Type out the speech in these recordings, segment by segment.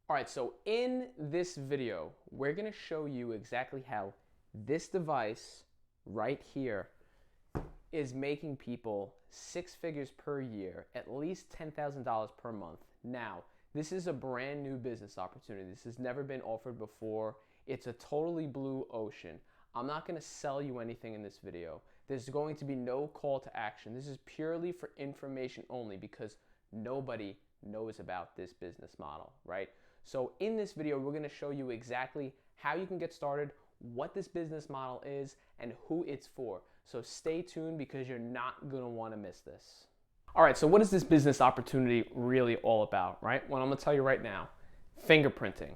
All right, so in this video, we're gonna show you exactly how this device right here is making people 6 figures per year, at least $10,000 per month. Now, this is a brand new business opportunity. This has never been offered before. It's a totally blue ocean. I'm not gonna sell you anything in this video. There's going to be no call to action. This is purely for information only because nobody knows about this business model, right? So in this video, we're gonna show you exactly how you can get started, what this business model is, and who it's for. So stay tuned because you're not gonna wanna miss this. All right, so what is this business opportunity really all about, right? Well, I'm gonna tell you right now, fingerprinting.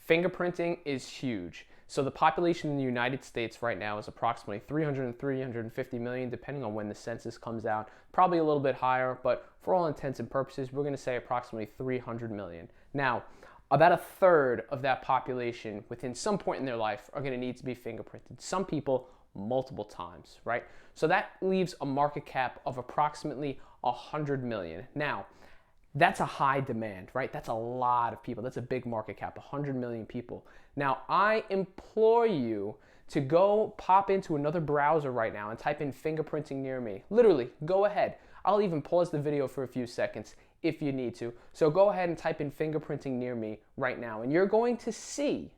Fingerprinting is huge. So the population in the United States right now is approximately 300 and 350 million, depending on when the census comes out. Probably a little bit higher, but for all intents and purposes, we're gonna say approximately 300 million. Now, about a third of that population within some point in their life are gonna need to be fingerprinted. Some people multiple times, right? So that leaves a market cap of approximately 100 million. Now, that's a high demand, right? That's a lot of people. That's a big market cap, 100 million people. Now, I implore you to go pop into another browser right now and type in fingerprinting near me. Literally, go ahead. I'll even pause the video for a few seconds if you need to. So go ahead and type in fingerprinting near me right now, and you're going to see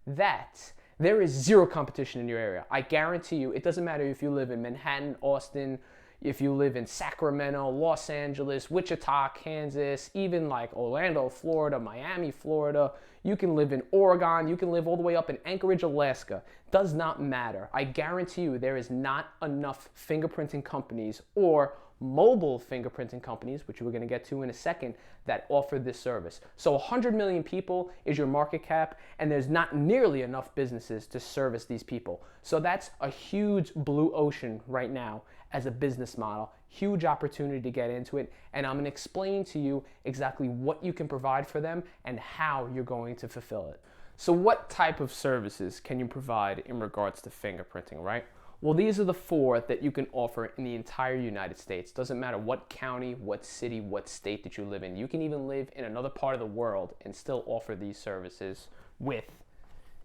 that there is zero competition in your area. I guarantee you, it doesn't matter if you live in Manhattan, Austin, if you live in Sacramento, Los Angeles, Wichita, Kansas, even like Orlando, Florida, Miami, Florida. You can live in Oregon. You can live all the way up in Anchorage, Alaska. Does not matter. I guarantee you there is not enough fingerprinting companies or mobile fingerprinting companies, which we're going to get to in a second, that offer this service. So 100 million people is your market cap, and there's not nearly enough businesses to service these people. So that's a huge blue ocean right now as a business model. Huge opportunity to get into it, and I'm going to explain to you exactly what you can provide for them and how you're going to fulfill it. So what type of services can you provide in regards to fingerprinting, right? Well, these are the four that you can offer in the entire United States. Doesn't matter what county, what city, what state that you live in. You can even live in another part of the world and still offer these services with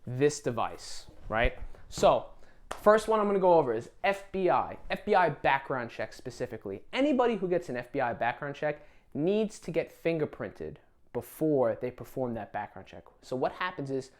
this device, right? So, first one I'm gonna go over is FBI background check specifically. Anybody who gets an FBI background check needs to get fingerprinted before they perform that background check. So what happens is,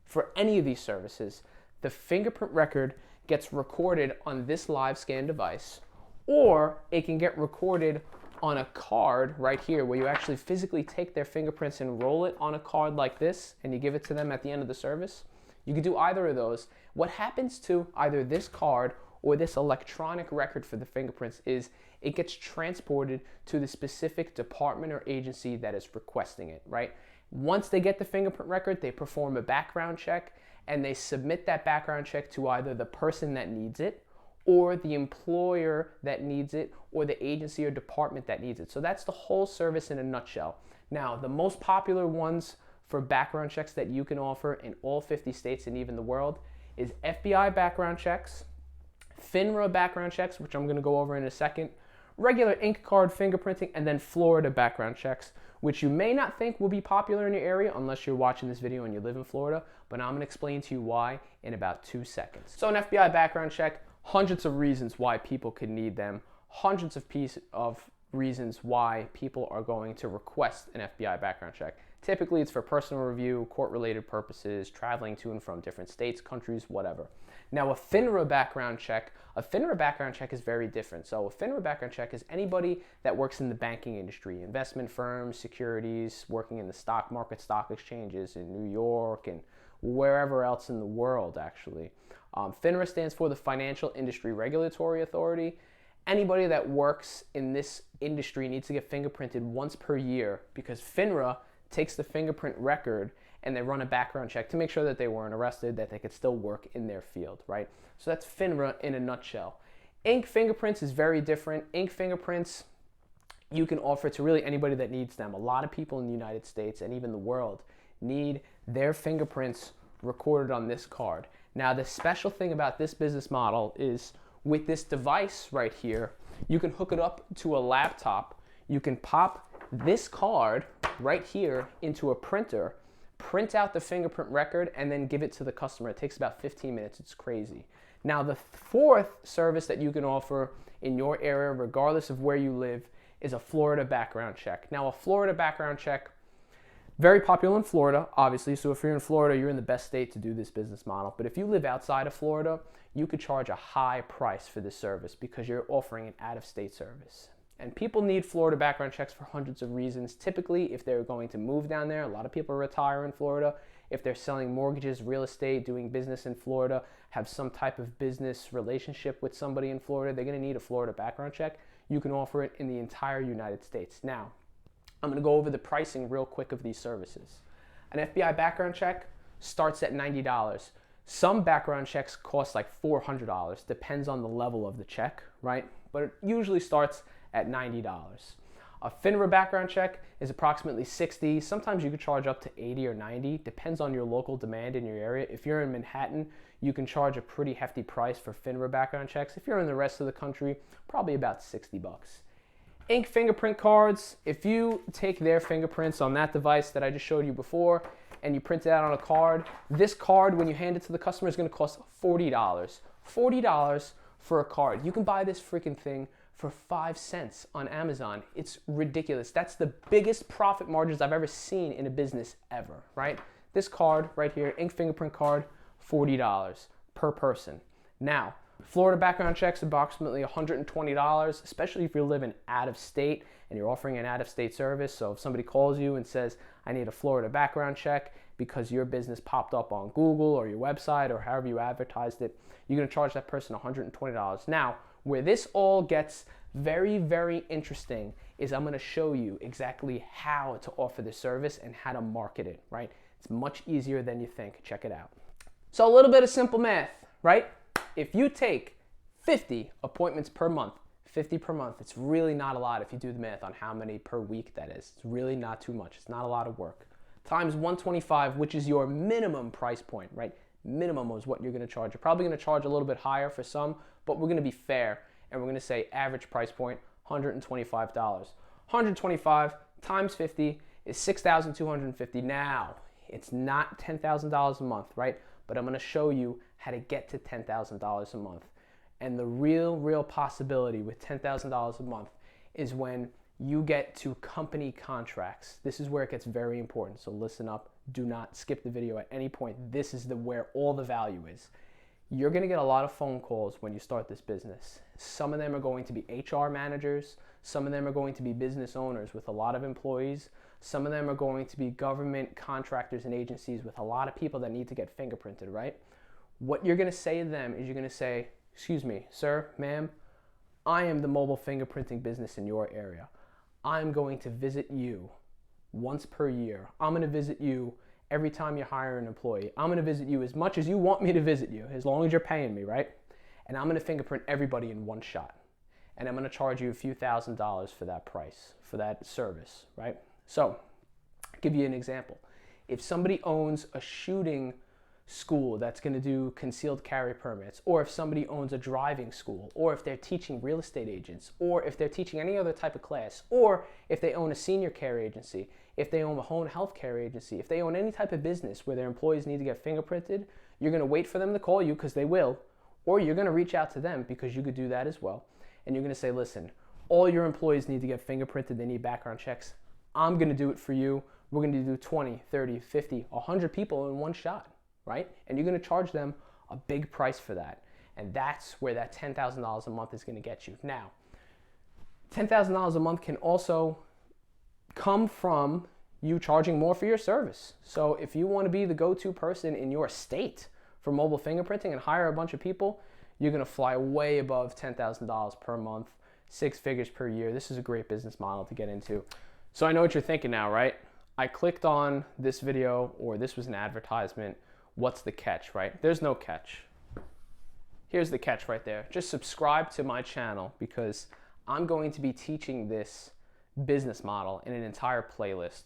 for any of these services, the fingerprint record gets recorded on this live scan device, or it can get recorded on a card right here where you actually physically take their fingerprints and roll it on a card like this, and you give it to them at the end of the service. You can do either of those. What happens to either this card or this electronic record for the fingerprints is it gets transported to the specific department or agency that is requesting it, right? Once they get the fingerprint record, they perform a background check, and they submit that background check to either the person that needs it, or the employer that needs it, or the agency or department that needs it. So that's the whole service in a nutshell. Now, the most popular ones for background checks that you can offer in all 50 states and even the world is FBI background checks, Finra background checks, which I'm going to go over in a second, regular ink card fingerprinting, and then Florida background checks, which you may not think will be popular in your area unless you're watching this video and you live in Florida, but I'm going to explain to you why in about 2 seconds. So an FBI background check, hundreds of reasons why people could need them, hundreds of reasons why people are going to request an FBI background check. Typically, it's for personal review, court-related purposes, traveling to and from different states, countries, whatever. Now, a Finra background check is very different. So a Finra background check is anybody that works in the banking industry, investment firms, securities, working in the stock market, stock exchanges in New York and wherever else in the world, actually. Finra stands for the Financial Industry Regulatory Authority. Anybody that works in this industry needs to get fingerprinted once per year because Finra takes the fingerprint record and they run a background check to make sure that they weren't arrested, that they could still work in their field, right? So that's Finra in a nutshell. Ink fingerprints is very different. Ink fingerprints you can offer to really anybody that needs them. A lot of people in the United States and even the world need their fingerprints recorded on this card. Now, the special thing about this business model is with this device right here, you can hook it up to a laptop. You can pop this card right here into a printer, print out the fingerprint record, and then give it to the customer. It takes about 15 minutes. It's crazy. Now, the fourth service that you can offer in your area, regardless of where you live, is a Florida background check. Now, a Florida background check, very popular in Florida, obviously. So if you're in Florida, you're in the best state to do this business model. But if you live outside of Florida, you could charge a high price for this service because you're offering an out-of-state service. And people need Florida background checks for hundreds of reasons. Typically, if they're going to move down there, a lot of people retire in Florida. If they're selling mortgages, real estate, doing business in Florida, have some type of business relationship with somebody in Florida, they're going to need a Florida background check. You can offer it in the entire United States. Now, I'm going to go over the pricing real quick of these services. An FBI background check starts at $90. Some background checks cost like $400. Depends on the level of the check, right? But it usually starts at $90. A Finra background check is approximately $60. Sometimes you could charge up to $80 or $90. Depends on your local demand in your area. If you're in Manhattan, you can charge a pretty hefty price for Finra background checks. If you're in the rest of the country, probably about $60. Ink fingerprint cards, if you take their fingerprints on that device that I just showed you before and you print it out on a card, this card, when you hand it to the customer, is going to cost $40. $40 for a card. You can buy this freaking thing for 5 cents on Amazon. It's ridiculous. That's the biggest profit margins I've ever seen in a business ever, right? This card right here, ink fingerprint card, $40 per person. Now, Florida background checks approximately $120, especially if you're living out of state and you're offering an out-of-state service. So if somebody calls you and says, I need a Florida background check because your business popped up on Google or your website or however you advertised it, you're going to charge that person $120. Now, where this all gets very, very interesting is I'm going to show you exactly how to offer this service and how to market it, right? It's much easier than you think. Check it out. So a little bit of simple math, right? If you take 50 appointments per month, 50 per month, it's really not a lot if you do the math on how many per week that is. It's really not too much. It's not a lot of work. Times 125, which is your minimum price point, right? Minimum is what you're going to charge. You're probably going to charge a little bit higher for some, but we're going to be fair and we're going to say average price point, $125. 125 times 50 is $6,250. Now, it's not $10,000 a month, right? But I'm going to show you how to get to $10,000 a month. And the real possibility with $10,000 a month is when you get to company contracts. This is where it gets very important. So listen up. Do not skip the video at any point. This is where all the value is. You're going to get a lot of phone calls when you start this business. Some of them are going to be HR managers. Some of them are going to be business owners with a lot of employees. Some of them are going to be government contractors and agencies with a lot of people that need to get fingerprinted, right? What you're going to say to them is you're going to say, excuse me, sir, ma'am, I am the mobile fingerprinting business in your area. I'm going to visit you once per year. I'm going to visit you every time you hire an employee. I'm going to visit you as much as you want me to visit you, as long as you're paying me, right? And I'm going to fingerprint everybody in one shot. And I'm going to charge you a few $1,000s for that price, for that service, right? So, I'll give you an example. If somebody owns a shooting school that's going to do concealed carry permits, or if somebody owns a driving school, or if they're teaching real estate agents, or if they're teaching any other type of class, or if they own a senior care agency, if they own a home health care agency, if they own any type of business where their employees need to get fingerprinted, you're going to wait for them to call you because they will, or you're going to reach out to them because you could do that as well. And you're going to say, listen, all your employees need to get fingerprinted. They need background checks. I'm going to do it for you. We're going to do 20, 30, 50, 100 people in one shot, right? And you're going to charge them a big price for that. And that's where that $10,000 a month is going to get you. Now, $10,000 a month can also come from you charging more for your service. So if you want to be the go-to person in your state for mobile fingerprinting and hire a bunch of people, you're going to fly way above $10,000 per month, 6 figures per year. This is a great business model to get into. So I know what you're thinking now, right? I clicked on this video, or this was an advertisement. What's the catch, right? There's no catch. Here's the catch right there. Just subscribe to my channel because I'm going to be teaching this business model in an entire playlist.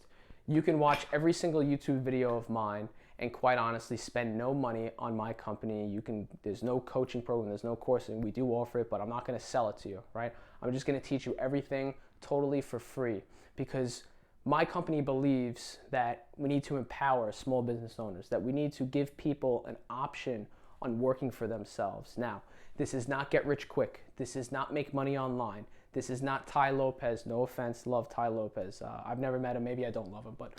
You can watch every single YouTube video of mine and quite honestly spend no money on my company. There's no coaching program, there's no coursing. We do offer it, but I'm not going to sell it to you, right? I'm just going to teach you everything totally for free because My company believes that we need to empower small business owners, that we need to give people an option on working for themselves. Now, this is not get rich quick. This is not make money online. This is not Ty Lopez. No offense, love Ty Lopez. I've never met him. Maybe I don't love him, but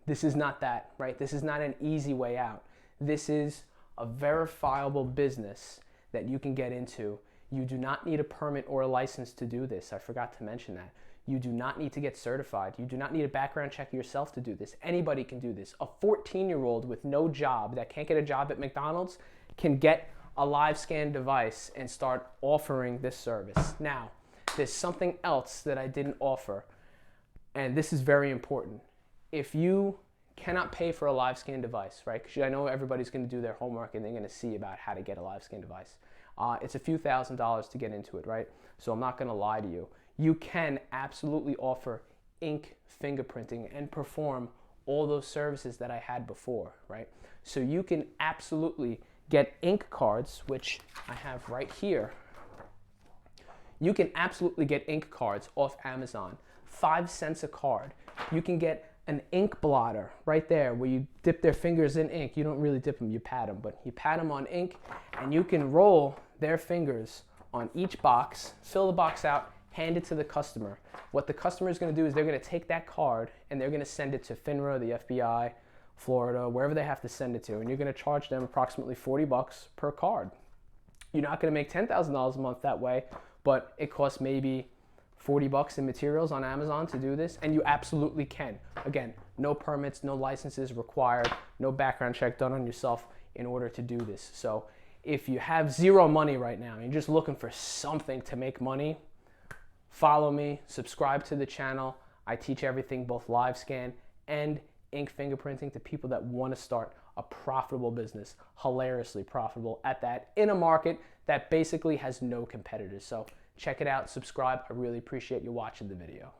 this is not that, right? This is not an easy way out. This is a verifiable business that you can get into. You do not need a permit or a license to do this. I forgot to mention that. You do not need to get certified. You do not need a background check yourself to do this. Anybody can do this. A 14-year-old with no job that can't get a job at McDonald's can get a live scan device and start offering this service. Now, there's something else that I didn't offer, and this is very important. If you cannot pay for a live scan device, right? Because I know everybody's going to do their homework and they're going to see about how to get a live scan device. It's a few $1,000s to get into it, right? So I'm not going to lie to you. You can absolutely offer ink fingerprinting and perform all those services that I had before, right? So you can absolutely get ink cards, which I have right here. You can absolutely get ink cards off Amazon, 5 cents a card. You can get an ink blotter right there where you dip their fingers in ink. You don't really dip them, you pat them, but you pat them on ink and you can roll their fingers on each box, fill the box out, hand it to the customer. What the customer is going to do is they're going to take that card and they're going to send it to Finra, the FBI, Florida, wherever they have to send it to, and you're going to charge them approximately $40 per card. You're not going to make $10,000 a month that way, but it costs maybe $40 in materials on Amazon to do this, and you absolutely can. Again, no permits, no licenses required, no background check done on yourself in order to do this. So if you have zero money right now and you're just looking for something to make money, follow me, subscribe to the channel. I teach everything, both live scan and ink fingerprinting, to people that want to start a profitable business, hilariously profitable at that, in a market that basically has no competitors. So check it out, subscribe. I really appreciate you watching the video.